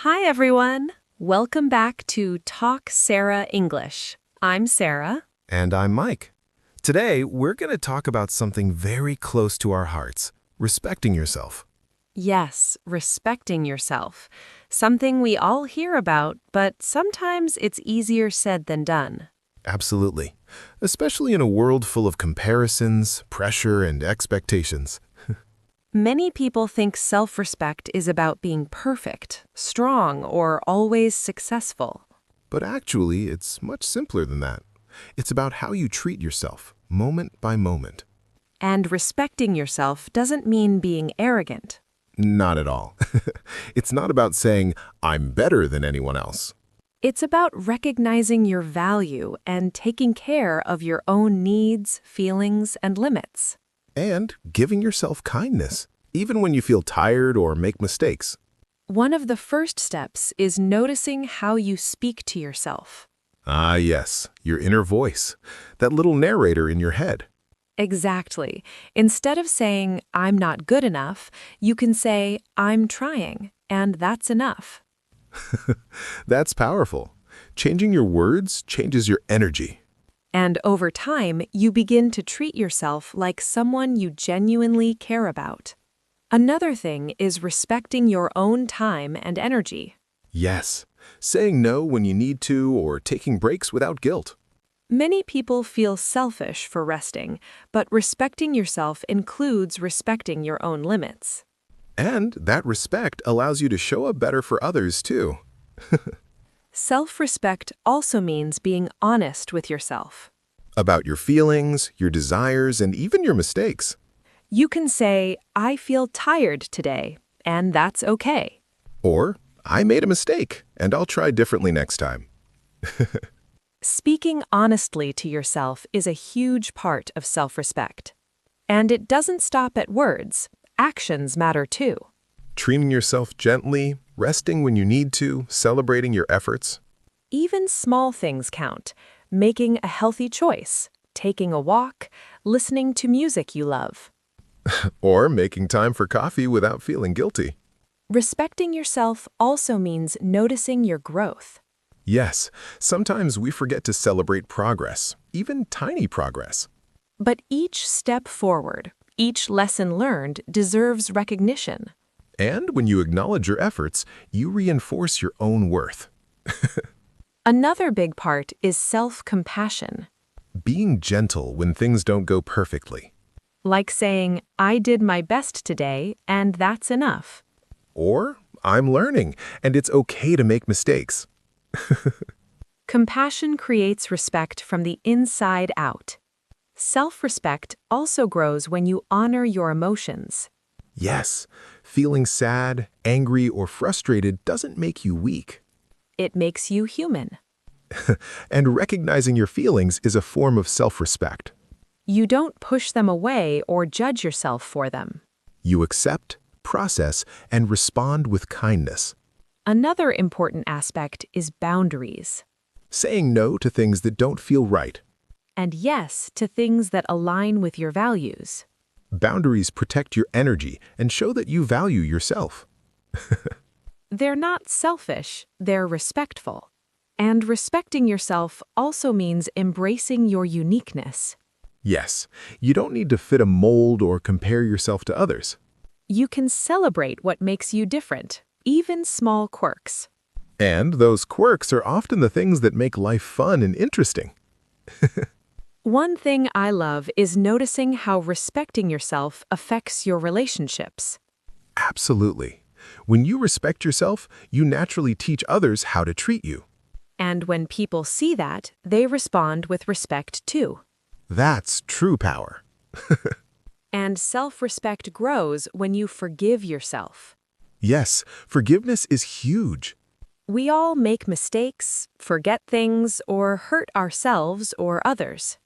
Hi, everyone. Welcome back to Talk Sara English. I'm Sarah. And I'm Mike. Today, we're going to talk about something very close to our hearts, respecting yourself. Yes, respecting yourself. Something we all hear about, but sometimes it's easier said than done. Absolutely. Especially in a world full of comparisons, pressure, and expectations. Many people think self-respect is about being perfect, strong, or always successful. But actually, it's much simpler than that. It's about how you treat yourself, moment by moment. And respecting yourself doesn't mean being arrogant. Not at all. It's not about saying, I'm better than anyone else. It's about recognizing your value and taking care of your own needs, feelings, and limits. And giving yourself kindness, even when you feel tired or make mistakes. One of the first steps is noticing how you speak to yourself. Ah, yes, your inner voice, that little narrator in your head. Exactly. Instead of saying, I'm not good enough, you can say, I'm trying, and that's enough. That's powerful. Changing your words changes your energy. And over time, you begin to treat yourself like someone you genuinely care about. Another thing is respecting your own time and energy. Yes, saying no when you need to or taking breaks without guilt. Many people feel selfish for resting, but respecting yourself includes respecting your own limits. And that respect allows you to show up better for others too. Self-respect also means being honest with yourself. About your feelings, your desires, and even your mistakes. You can say, I feel tired today, and that's okay. Or, I made a mistake, and I'll try differently next time. Speaking honestly to yourself is a huge part of self-respect. And it doesn't stop at words. Actions matter too. Treating yourself gently, resting when you need to, celebrating your efforts. Even small things count. Making a healthy choice, taking a walk, listening to music you love. Or making time for coffee without feeling guilty. Respecting yourself also means noticing your growth. Yes, sometimes we forget to celebrate progress, even tiny progress. But each step forward, each lesson learned deserves recognition. And when you acknowledge your efforts, you reinforce your own worth. Another big part is self-compassion. Being gentle when things don't go perfectly. Like saying, I did my best today, and that's enough. Or, I'm learning, and it's okay to make mistakes. Compassion creates respect from the inside out. Self-respect also grows when you honor your emotions. Yes, feeling sad, angry, or frustrated doesn't make you weak. It makes you human. And recognizing your feelings is a form of self-respect. You don't push them away or judge yourself for them. You accept, process, and respond with kindness. Another important aspect is boundaries. Saying no to things that don't feel right. And yes to things that align with your values. Boundaries protect your energy and show that you value yourself. They're not selfish, they're respectful. And respecting yourself also means embracing your uniqueness. Yes, you don't need to fit a mold or compare yourself to others. You can celebrate what makes you different, even small quirks. And those quirks are often the things that make life fun and interesting. One thing I love is noticing how respecting yourself affects your relationships. Absolutely. When you respect yourself, you naturally teach others how to treat you. And when people see that, they respond with respect too. That's true power. And self-respect grows when you forgive yourself. Yes, forgiveness is huge. We all make mistakes, forget things, or hurt ourselves or others.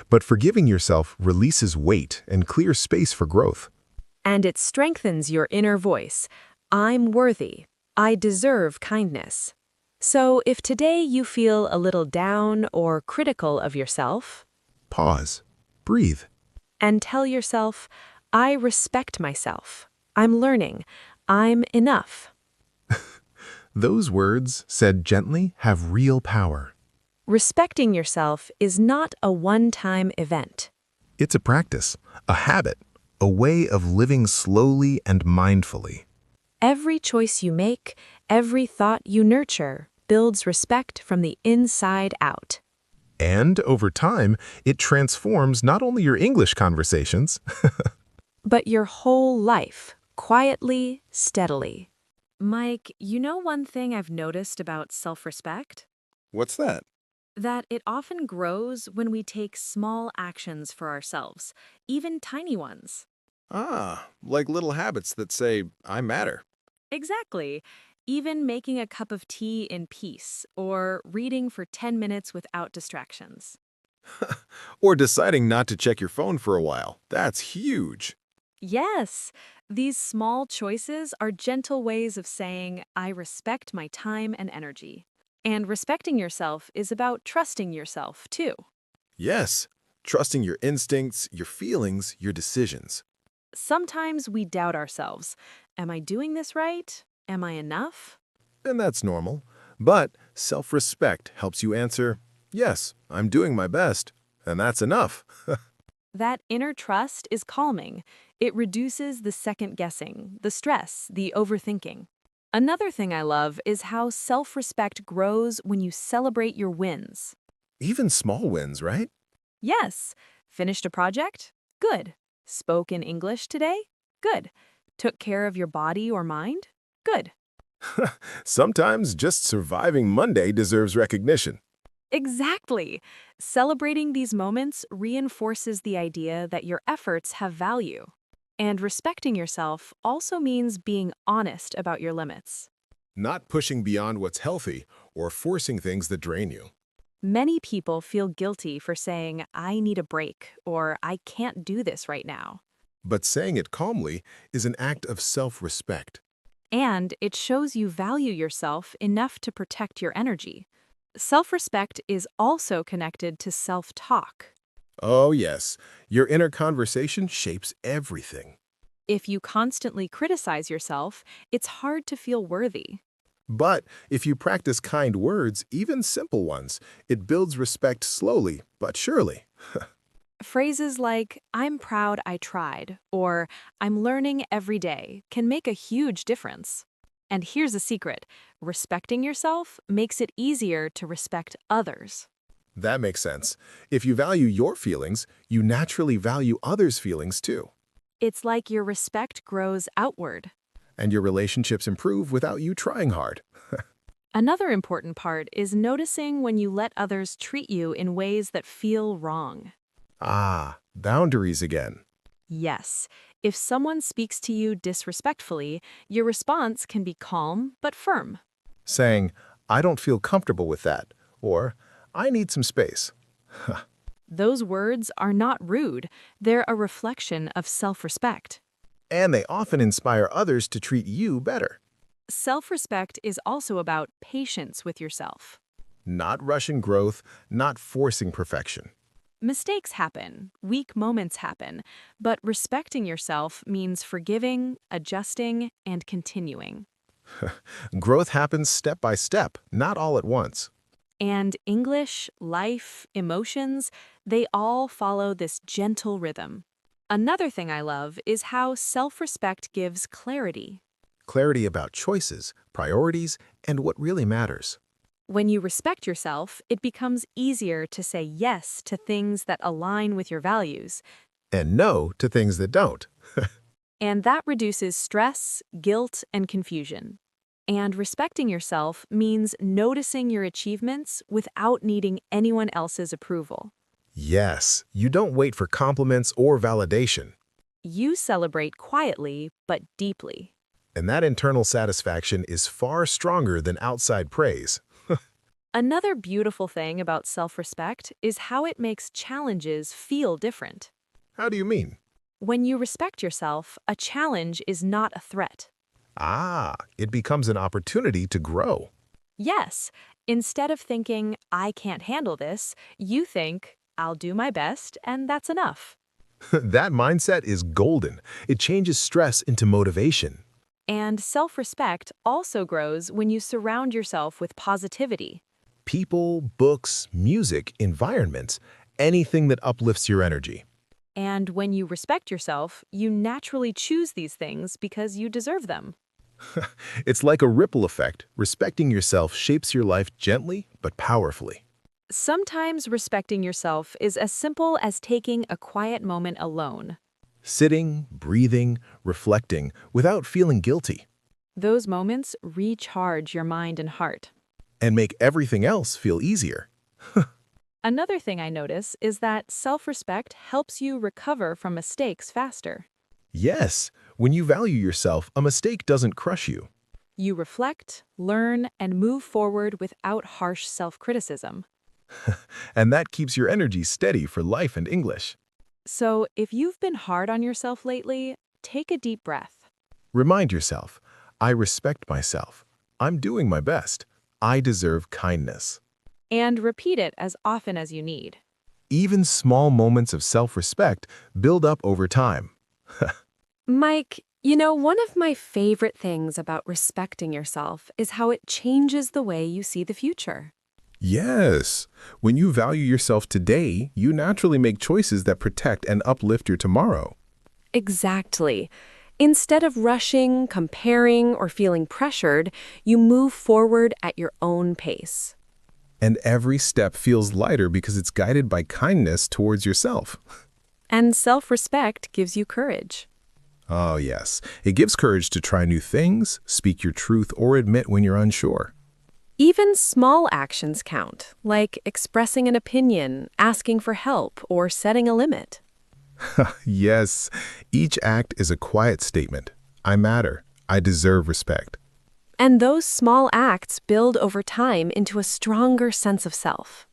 But forgiving yourself releases weight and clears space for growth. And it strengthens your inner voice. I'm worthy. I deserve kindness. So if today you feel a little down or critical of yourself, Pause. Breathe. and tell yourself, I respect myself. I'm learning. I'm enough. Those words, said gently, have real power. Respecting yourself is not a one-time event. It's a practice, a habit, a way of living slowly and mindfully. Every choice you make, every thought you nurture, builds respect from the inside out. And over time, it transforms not only your English conversations, But your whole life, quietly, steadily. Mike, you know one thing I've noticed about self-respect? What's that? That it often grows when we take small actions for ourselves, even tiny ones. Ah, like little habits that say, I matter. Exactly. Even making a cup of tea in peace or reading for 10 minutes without distractions. Or deciding not to check your phone for a while. That's huge. Yes, these small choices are gentle ways of saying, I respect my time and energy. And respecting yourself is about trusting yourself, too. Yes, trusting your instincts, your feelings, your decisions. Sometimes we doubt ourselves. Am I doing this right? Am I enough? And that's normal. But self-respect helps you answer, yes, I'm doing my best. And that's enough. That inner trust is calming. It reduces the second guessing, the stress, the overthinking. Another thing I love is how self-respect grows when you celebrate your wins. Even small wins, right? Yes, finished a project? Good. Spoke in English today? Good. Took care of your body or mind? Good. Sometimes just surviving Monday deserves recognition. Exactly. Celebrating these moments reinforces the idea that your efforts have value. And respecting yourself also means being honest about your limits. Not pushing beyond what's healthy or forcing things that drain you. Many people feel guilty for saying, I need a break, or I can't do this right now. But saying it calmly is an act of self-respect. And it shows you value yourself enough to protect your energy. Self-respect is also connected to self-talk. Oh, yes, your inner conversation shapes everything. If you constantly criticize yourself, it's hard to feel worthy. But if you practice kind words, even simple ones, it builds respect slowly but surely. Phrases like, I'm proud I tried, or I'm learning every day can make a huge difference. And here's a secret, respecting yourself makes it easier to respect others. That makes sense. If you value your feelings, you naturally value others' feelings too. It's like your respect grows outward. And your relationships improve without you trying hard. Another important part is noticing when you let others treat you in ways that feel wrong. Ah, boundaries again. Yes, if someone speaks to you disrespectfully, your response can be calm but firm. Saying, I don't feel comfortable with that, or I need some space. Those words are not rude, they're a reflection of self-respect. And they often inspire others to treat you better. Self-respect is also about patience with yourself. Not rushing growth, not forcing perfection. Mistakes happen, weak moments happen, but respecting yourself means forgiving, adjusting, and continuing. Growth happens step by step, not all at once. And English, life, emotions, they all follow this gentle rhythm. Another thing I love is how self-respect gives clarity. Clarity about choices, priorities, and what really matters. When you respect yourself, it becomes easier to say yes to things that align with your values, And no to things that don't. and that reduces stress, guilt, and confusion. And respecting yourself means noticing your achievements without needing anyone else's approval. Yes, you don't wait for compliments or validation. You celebrate quietly but deeply. And that internal satisfaction is far stronger than outside praise. Another beautiful thing about self-respect is how it makes challenges feel different. How do you mean? When you respect yourself, a challenge is not a threat. Ah, it becomes an opportunity to grow. Yes, instead of thinking, I can't handle this, you think, I'll do my best and that's enough. That mindset is golden. It changes stress into motivation. And self-respect also grows when you surround yourself with positivity. People, books, music, environments, anything that uplifts your energy. And when you respect yourself, you naturally choose these things because you deserve them. It's like a ripple effect. Respecting yourself shapes your life gently but powerfully. Sometimes respecting yourself is as simple as taking a quiet moment alone. Sitting, breathing, reflecting without feeling guilty, Those moments recharge your mind and heart. and make everything else feel easier. Another thing I notice is that self-respect helps you recover from mistakes faster. Yes, when you value yourself, a mistake doesn't crush you. You reflect, learn, and move forward without harsh self-criticism. And that keeps your energy steady for life and English. So, if you've been hard on yourself lately, take a deep breath. Remind yourself, I respect myself. I'm doing my best. I deserve kindness. And repeat it as often as you need. Even small moments of self-respect build up over time. Mike, one of my favorite things about respecting yourself is how it changes the way you see the future. Yes, when you value yourself today, you naturally make choices that protect and uplift your tomorrow. Exactly. Instead of rushing, comparing, or feeling pressured, you move forward at your own pace. And every step feels lighter because it's guided by kindness towards yourself. And self-respect gives you courage. Oh, yes. It gives courage to try new things, speak your truth, or admit when you're unsure. Even small actions count, like expressing an opinion, asking for help, or setting a limit. Yes, each act is a quiet statement. I matter. I deserve respect. And those small acts build over time into a stronger sense of self.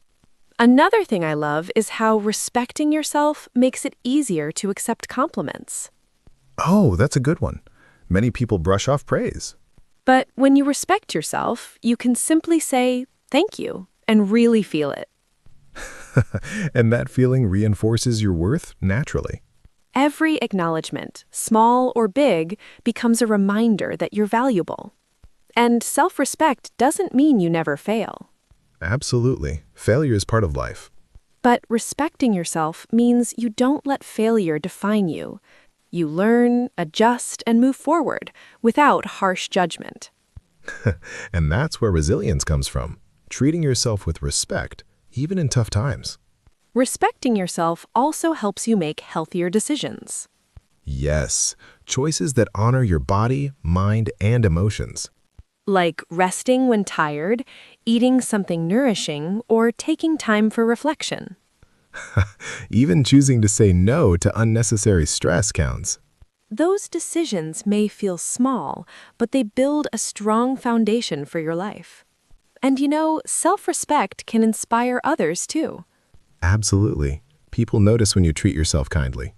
Another thing I love is how respecting yourself makes it easier to accept compliments. Oh, that's a good one. Many people brush off praise. But when you respect yourself, you can simply say, "Thank you," and really feel it. And that feeling reinforces your worth naturally. Every acknowledgement, small or big, becomes a reminder that you're valuable. And self-respect doesn't mean you never fail. Absolutely. Failure is part of life. But respecting yourself means you don't let failure define you. You learn, adjust, and move forward without harsh judgment. And that's where resilience comes from. Treating yourself with respect, even in tough times. Respecting yourself also helps you make healthier decisions. Yes, choices that honor your body, mind, and emotions. Like resting when tired, eating something nourishing, or taking time for reflection. Even choosing to say no to unnecessary stress counts. Those decisions may feel small, but they build a strong foundation for your life. And self-respect can inspire others too. Absolutely. People notice when you treat yourself kindly.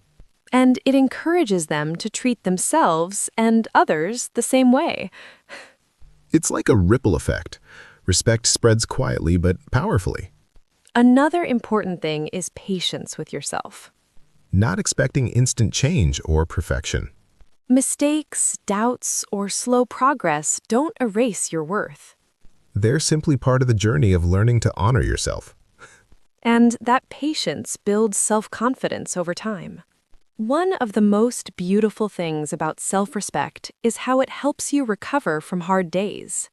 And it encourages them to treat themselves and others the same way. It's like a ripple effect. Respect spreads quietly but powerfully. Another important thing is patience with yourself. Not expecting instant change or perfection. Mistakes, doubts, or slow progress don't erase your worth. They're simply part of the journey of learning to honor yourself. And that patience builds self-confidence over time. One of the most beautiful things about self-respect is how it helps you recover from hard days.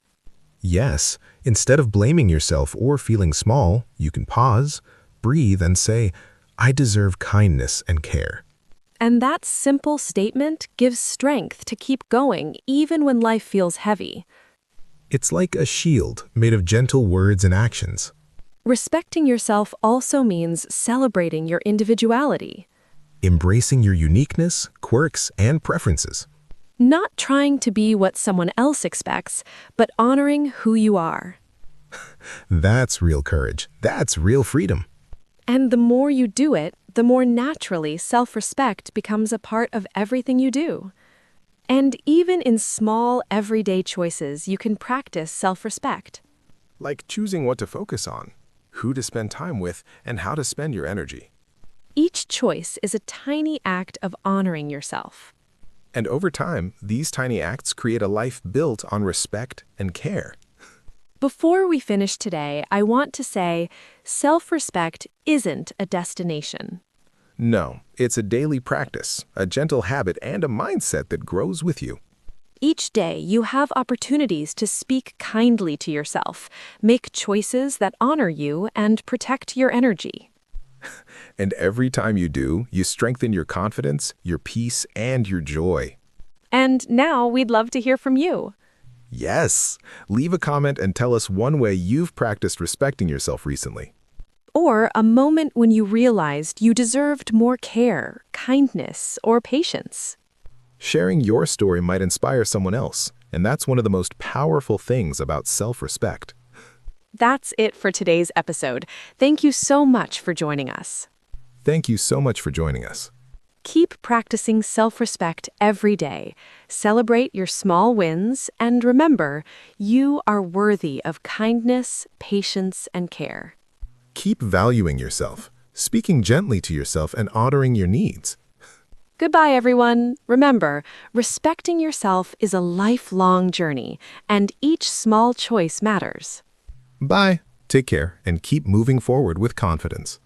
Yes, instead of blaming yourself or feeling small, you can pause, breathe, and say, I deserve kindness and care. And that simple statement gives strength to keep going even when life feels heavy. It's like a shield made of gentle words and actions. Respecting yourself also means celebrating your individuality. Embracing your uniqueness, quirks, and preferences. Not trying to be what someone else expects, but honoring who you are. That's real courage. That's real freedom. And the more you do it, the more naturally self-respect becomes a part of everything you do. And even in small, everyday choices, you can practice self-respect. Like choosing what to focus on, who to spend time with, and how to spend your energy. Each choice is a tiny act of honoring yourself. And over time, these tiny acts create a life built on respect and care. Before we finish today, I want to say self-respect isn't a destination. No, it's a daily practice, a gentle habit, and a mindset that grows with you. Each day, you have opportunities to speak kindly to yourself, make choices that honor you, and protect your energy. And every time you do, you strengthen your confidence, your peace, and your joy. And now we'd love to hear from you. Yes! Leave a comment and tell us one way you've practiced respecting yourself recently. Or a moment when you realized you deserved more care, kindness, or patience. Sharing your story might inspire someone else, and that's one of the most powerful things about self-respect. That's it for today's episode. Thank you so much for joining us. Thank you so much for joining us. Keep practicing self-respect every day. Celebrate your small wins, and remember, you are worthy of kindness, patience, and care. Keep valuing yourself, speaking gently to yourself, and honoring your needs. Goodbye, everyone. Remember, respecting yourself is a lifelong journey, and each small choice matters. Bye. Take care and keep moving forward with confidence.